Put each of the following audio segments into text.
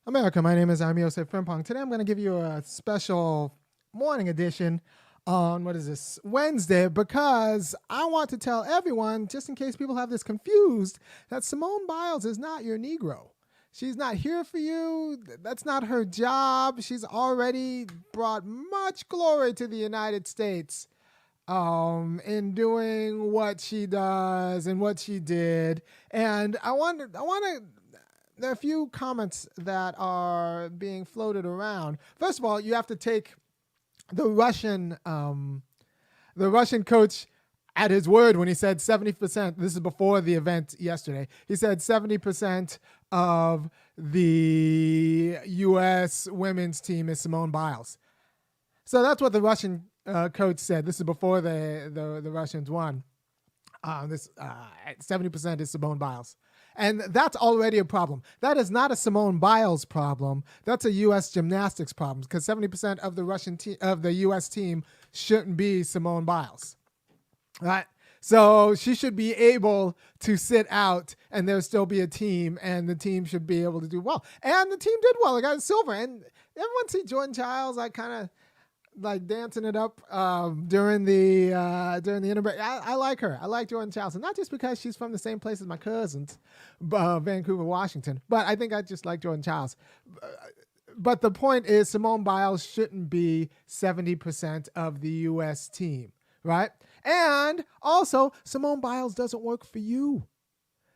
America, my name is Osei-Frimpong. Today I'm going to give you a special morning edition on, what is this, Wednesday, because I want to tell everyone, just in case people have this confused, that Simone Biles is not your Negro. She's not here for you. That's not her job. She's already brought much glory to the United States in doing what she does and what she did. And I want to there are a few comments that are being floated around. First of all, you have to take the Russian coach at his word when he said 70%. This is before the event yesterday. He said 70% of the U.S. women's team is Simone Biles. So that's what the Russian coach said. This is before the Russians won. 70% is Simone Biles. And that's already a problem. That is not a Simone Biles problem. That's a U.S. gymnastics problem because 70% of the U.S. team shouldn't be Simone Biles, right? So she should be able to sit out, and there'll still be a team, and the team should be able to do well. And the team did well. They got silver. And everyone see Jordan Childs like kind of like dancing it up during the interbreak. I like her. I like Jordan Childs, and not just because she's from the same place as my cousins, Vancouver, Washington, but I think I just like Jordan Childs. But the point is, Simone Biles shouldn't be 70% of the U.S. team, right? And also, Simone Biles doesn't work for you.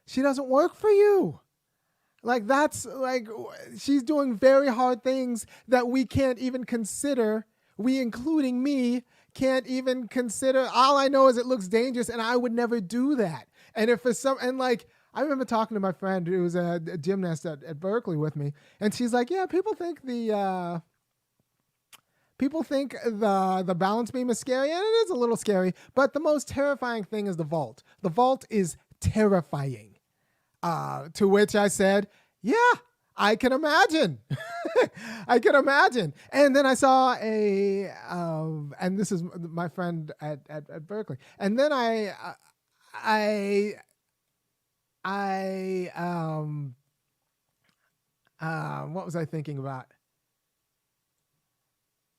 She doesn't work for you. Like, that's like, she's doing very hard things that we can't even consider. We, including me, can't even consider. All I know is it looks dangerous, and I would never do that. And if it's I remember talking to my friend who was a gymnast at Berkeley with me, and she's like, "Yeah, people think the balance beam is scary, and it is a little scary. But the most terrifying thing is the vault. The vault is terrifying." To which I said, "Yeah, I can imagine." I can imagine. And then I saw and this is my friend at Berkeley. And then what was I thinking about?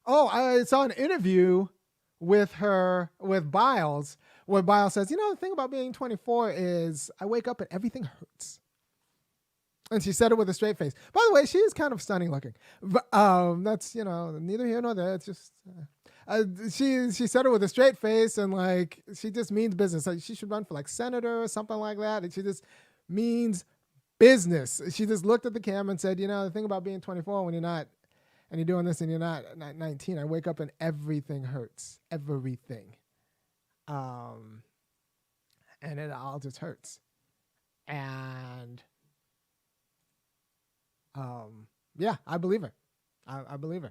Oh, I saw an interview with Biles, where Biles says, the thing about being 24 is I wake up and everything hurts. And she said it with a straight face. By the way, she is kind of stunning looking. But that's, neither here nor there. It's just, she said it with a straight face, and like, she just means business. Like, she should run for like senator or something like that. And she just means business. She just looked at the camera and said, the thing about being 24 when you're not, and you're doing this and you're not 19, I wake up and everything hurts. Everything. And it all just hurts. And yeah, I believe her. I believe her.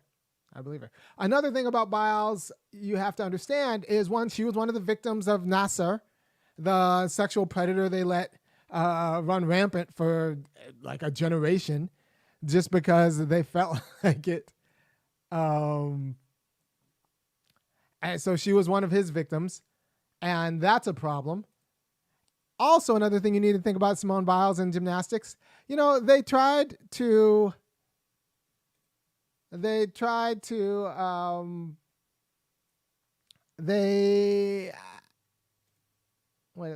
I believe her. Another thing about Biles you have to understand is, one, she was one of the victims of Nasser, the sexual predator they let run rampant for like a generation just because they felt like it. And so she was one of his victims, and that's a problem. Also, another thing you need to think about Simone Biles and gymnastics, they tried to wait,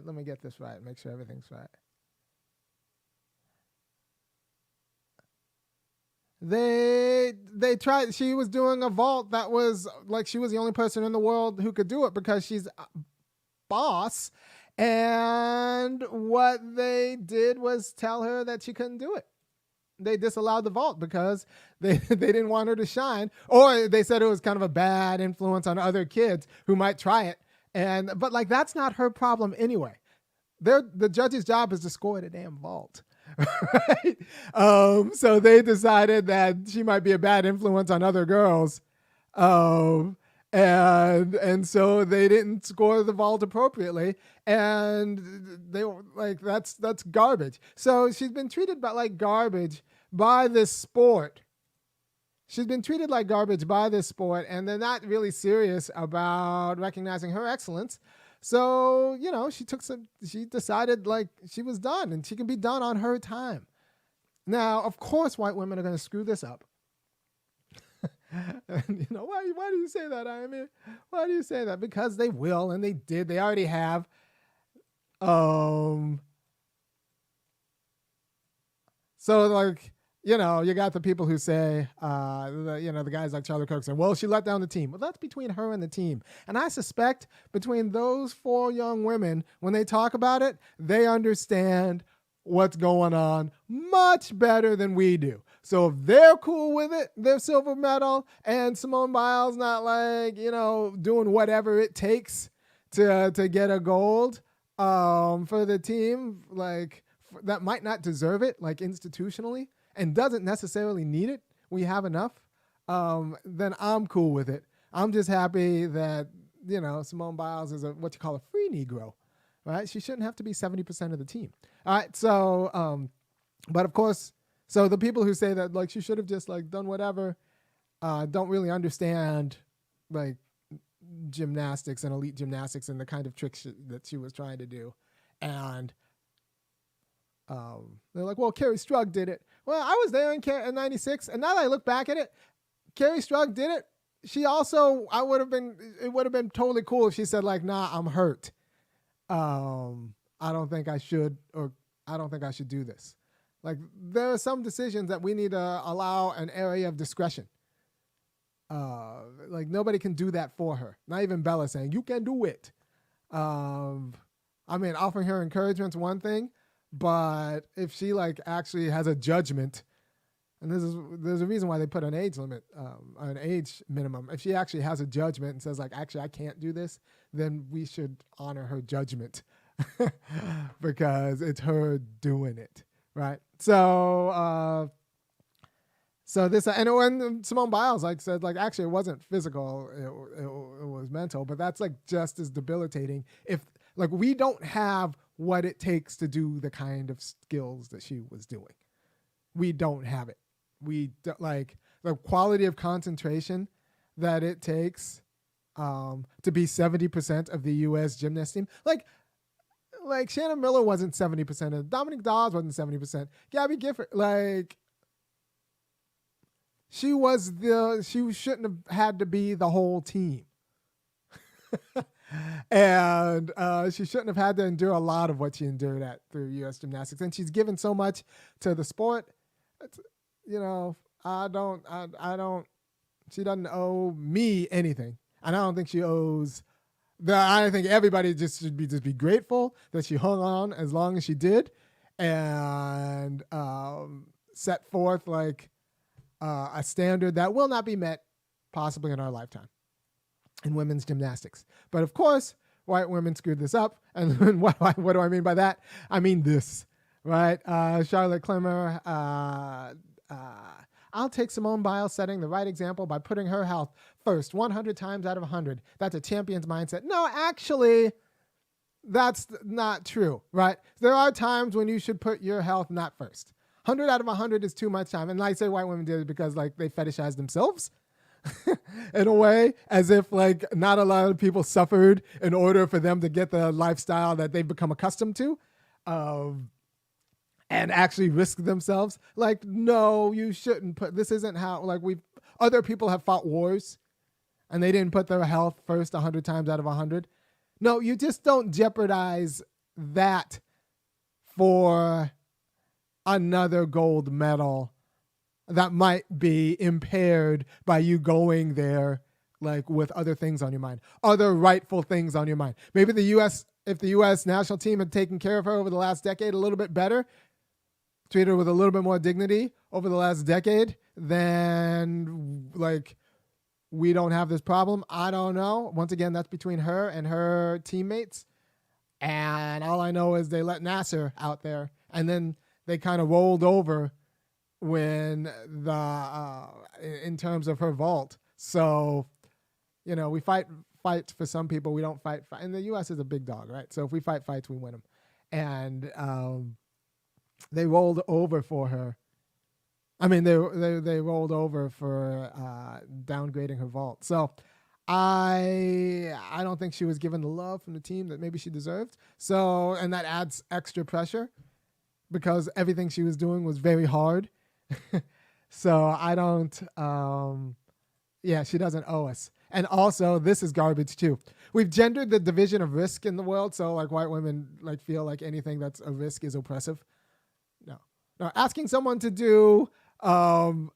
let me get this right, make sure everything's right. They tried, she was doing a vault that was like, she was the only person in the world who could do it because she's a boss. And what they did was tell her that she couldn't do it. They disallowed the vault because they didn't want her to shine, or they said it was kind of a bad influence on other kids who might try it. But like, that's not her problem anyway. The judge's job is to score the damn vault. Right? So they decided that she might be a bad influence on other girls. And so they didn't score the vault appropriately, and they were like, that's garbage. So she's been treated like garbage by this sport. She's been treated like garbage by this sport, and they're not really serious about recognizing her excellence. So, she decided like she was done, and she can be done on her time. Now, of course, white women are going to screw this up. And, why do you say that, Amy? Why do you say that? Because they will, and they did. They already have. So, like, you got the people who say, the guys like Charlie Kirk saying, well, she let down the team. Well, that's between her and the team. And I suspect between those 4 young women, when they talk about it, they understand what's going on much better than we do. So if they're cool with it, they're silver medal, and Simone Biles not like, doing whatever it takes to get a gold for the team, like that might not deserve it, like institutionally, and doesn't necessarily need it. We have enough. Then I'm cool with it. I'm just happy that, Simone Biles is what you call a free Negro, right? She shouldn't have to be 70% of the team. All right. So, but of course, so the people who say that, like, she should have just like done whatever, don't really understand like gymnastics and elite gymnastics and the kind of tricks that she was trying to do. And they're like, well, Carrie Strug did it. Well, I was there in 96, and now that I look back at it, Carrie Strug did it. She also, it would have been totally cool if she said like, nah, I'm hurt. I don't think I should, or I don't think I should do this. Like, there are some decisions that we need to allow an area of discretion. Like, nobody can do that for her. Not even Bella saying, you can do it. Offering her encouragement's one thing, but if she like actually has a judgment, and there's a reason why they put an age limit, an age minimum. If she actually has a judgment and says like, actually, I can't do this, then we should honor her judgment because it's her doing it, right? So, this, and when Simone Biles like said like, actually, it wasn't physical, it was mental, but that's like just as debilitating. If like we don't have what it takes to do the kind of skills that she was doing, we don't have it. We don't, like the quality of concentration that it takes to be 70% of the U.S. gymnast team. Like Shannon Miller wasn't 70% of, Dominic Dawes wasn't 70%. Gabby Gifford, like she shouldn't have had to be the whole team. And she shouldn't have had to endure a lot of what she endured through U.S. gymnastics. And she's given so much to the sport. She doesn't owe me anything. And I don't think she owes I think everybody should be grateful that she hung on as long as she did and set forth like a standard that will not be met possibly in our lifetime in women's gymnastics. But of course, white women screwed this up. And what do I mean by that? I mean this, right? Charlotte Clemmer, I'll take Simone Biles setting the right example by putting her health first 100 times out of 100. That's a champion's mindset. No, actually, that's not true, right? There are times when you should put your health not first. 100 out of 100 is too much time. And I say white women did it because like they fetishize themselves in a way, as if like not a lot of people suffered in order for them to get the lifestyle that they've become accustomed to. And actually risk themselves. Like, no, you shouldn't put, this isn't how, like other people have fought wars and they didn't put their health first 100 times out of 100. No, you just don't jeopardize that for another gold medal that might be impaired by you going there like with other things on your mind, other rightful things on your mind. Maybe if the U.S. national team had taken care of her over the last decade a little bit better, treated her with a little bit more dignity over the last decade, then like we don't have this problem. I don't know. Once again, that's between her and her teammates. And all I know is they let Nasser out there, and then they kind of rolled over when in terms of her vault. So, we fight for some people. We don't fight. And the U.S. is a big dog, right? So if we fight fights, we win them. And they rolled over for her. I mean, they rolled over for downgrading her vault. So I don't think she was given the love from the team that maybe she deserved. So, and that adds extra pressure. because everything she was doing was very hard. So I don't, she doesn't owe us. And also, this is garbage too. We've gendered the division of risk in the world. So like white women like feel like anything that's a risk is oppressive. No, asking someone to do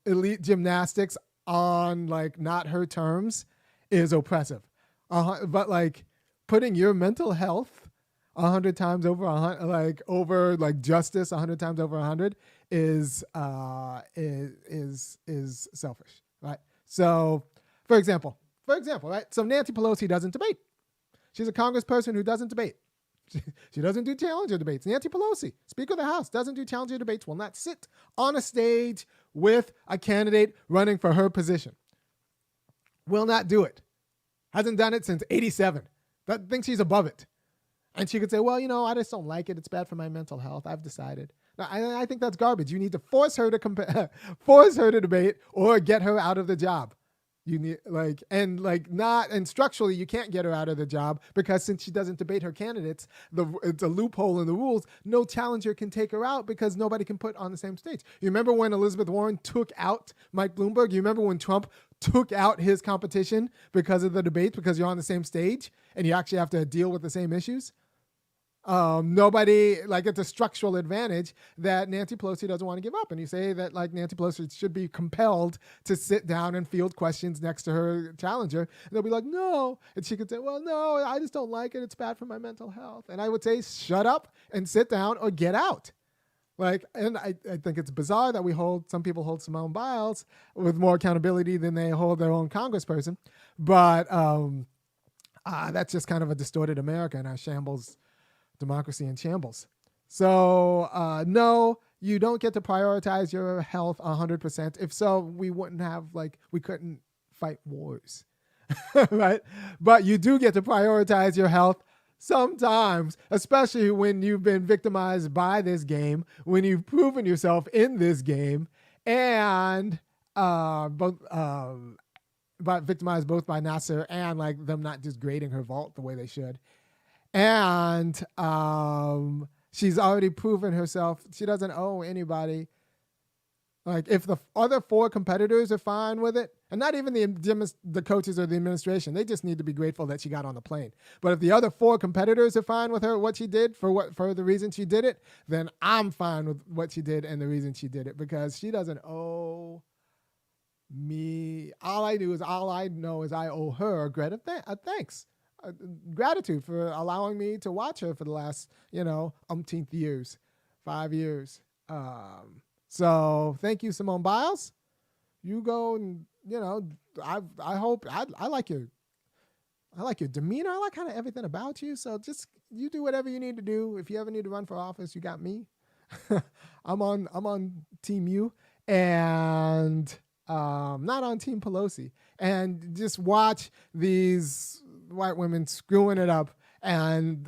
elite gymnastics on like not her terms is oppressive. But like putting your mental health 100 times over 100, like over like justice 100 times over 100 is selfish, right? So, for example, right? So Nancy Pelosi doesn't debate. She's a congressperson who doesn't debate. She doesn't do challenger debates. Nancy Pelosi, Speaker of the House, doesn't do challenger debates, will not sit on a stage with a candidate running for her position. Will not do it. Hasn't done it since 87. Thinks she's above it. And she could say, well, I just don't like it. It's bad for my mental health. I've decided. Now, I think that's garbage. You need to force her to debate or get her out of the job. You need and structurally you can't get her out of the job because since she doesn't debate her candidates, it's a loophole in the rules. No challenger can take her out because nobody can put on the same stage. You remember when Elizabeth Warren took out Mike Bloomberg? You remember when Trump took out his competition because of the debates, because you're on the same stage and you actually have to deal with the same issues? Nobody, like, it's a structural advantage that Nancy Pelosi doesn't want to give up. And you say that like Nancy Pelosi should be compelled to sit down and field questions next to her challenger. And they'll be like, no. And she could say, well, no, I just don't like it. It's bad for my mental health. And I would say, shut up and sit down or get out. Like, and I think it's bizarre that some people hold Simone Biles with more accountability than they hold their own congressperson. But that's just kind of a distorted America and our shambles democracy in shambles. So no, you don't get to prioritize your health 100%. If so, we couldn't fight wars, right? But you do get to prioritize your health sometimes, especially when you've been victimized by this game, when you've proven yourself in this game, and but victimized both by Nasser and like them not just grading her vault the way they should. And she's already proven herself. She doesn't owe anybody. Like, if the other 4 competitors are fine with it, and not even the coaches or the administration, they just need to be grateful that she got on the plane. But if the other 4 competitors are fine with her, what she did for the reason she did it, then I'm fine with what she did and the reason she did it, because she doesn't owe me. All I know is I owe her a thanks. Gratitude for allowing me to watch her for the last, umpteenth years, 5 years. So thank you, Simone Biles. You go and, I hope, I like your demeanor. I like kind of everything about you. So just, you do whatever you need to do. If you ever need to run for office, you got me. I'm on team you, and not on team Pelosi. And just watch these white women screwing it up and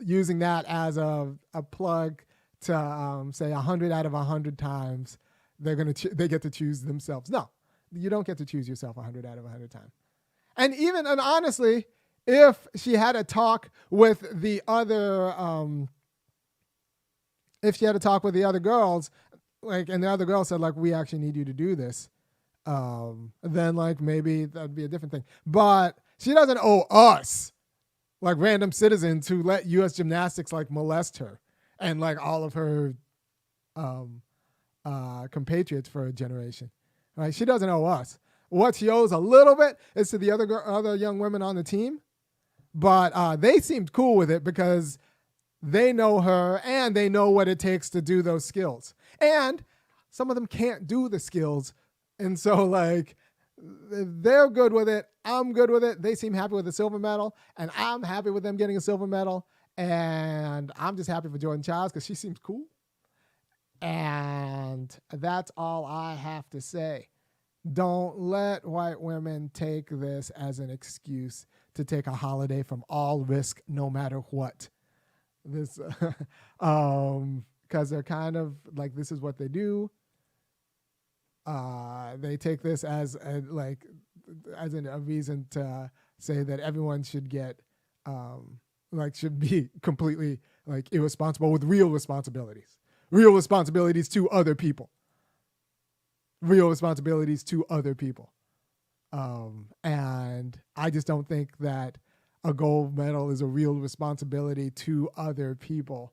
using that as a plug to say 100 out of 100 times they get to choose themselves. No, you don't get to choose yourself 100 out of 100 times. And honestly, if she had a talk with the other girls, like, and the other girl said like, we actually need you to do this, then like maybe that'd be a different thing. But she doesn't owe us, like random citizens, who let U.S. gymnastics like molest her and like all of her compatriots for a generation. Right? She doesn't owe us. What she owes a little bit is to the other young women on the team, but they seemed cool with it because they know her and they know what it takes to do those skills. And some of them can't do the skills, and so like, they're good with it. I'm good with it. They seem happy with the silver medal, and I'm happy with them getting a silver medal. And I'm just happy for Jordan Childs because she seems cool. And that's all I have to say. Don't let white women take this as an excuse to take a holiday from all risk, no matter what. This, because they're kind of like, this is what they do. They take this as a reason to say that everyone should get, should be completely like irresponsible with real responsibilities. real responsibilities to other people. Real responsibilities to other people. And I just don't think that a gold medal is a real responsibility to other people.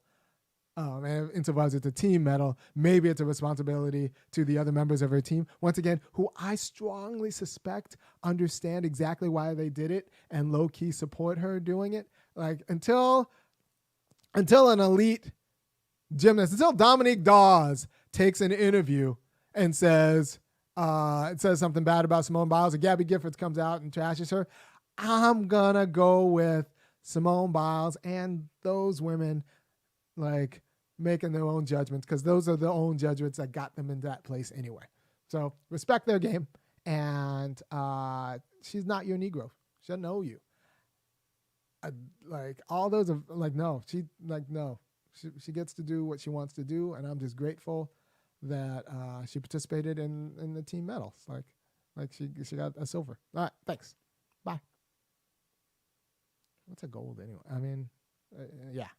And insofar as it's a team medal, maybe it's a responsibility to the other members of her team, once again, who I strongly suspect understand exactly why they did it and low-key support her doing it. Like, until an elite gymnast, until Dominique Dawes takes an interview and says something bad about Simone Biles, and Gabby Giffords comes out and trashes her, I'm gonna go with Simone Biles and those women like making their own judgments, because those are the own judgments that got them in that place anyway. So respect their game, and she's not your Negro. She'll know you. Like all those are like, no, she gets to do what she wants to do, and I'm just grateful that she participated in the team medals. Like she got a silver. All right, thanks. Bye. What's a gold anyway? I mean, yeah.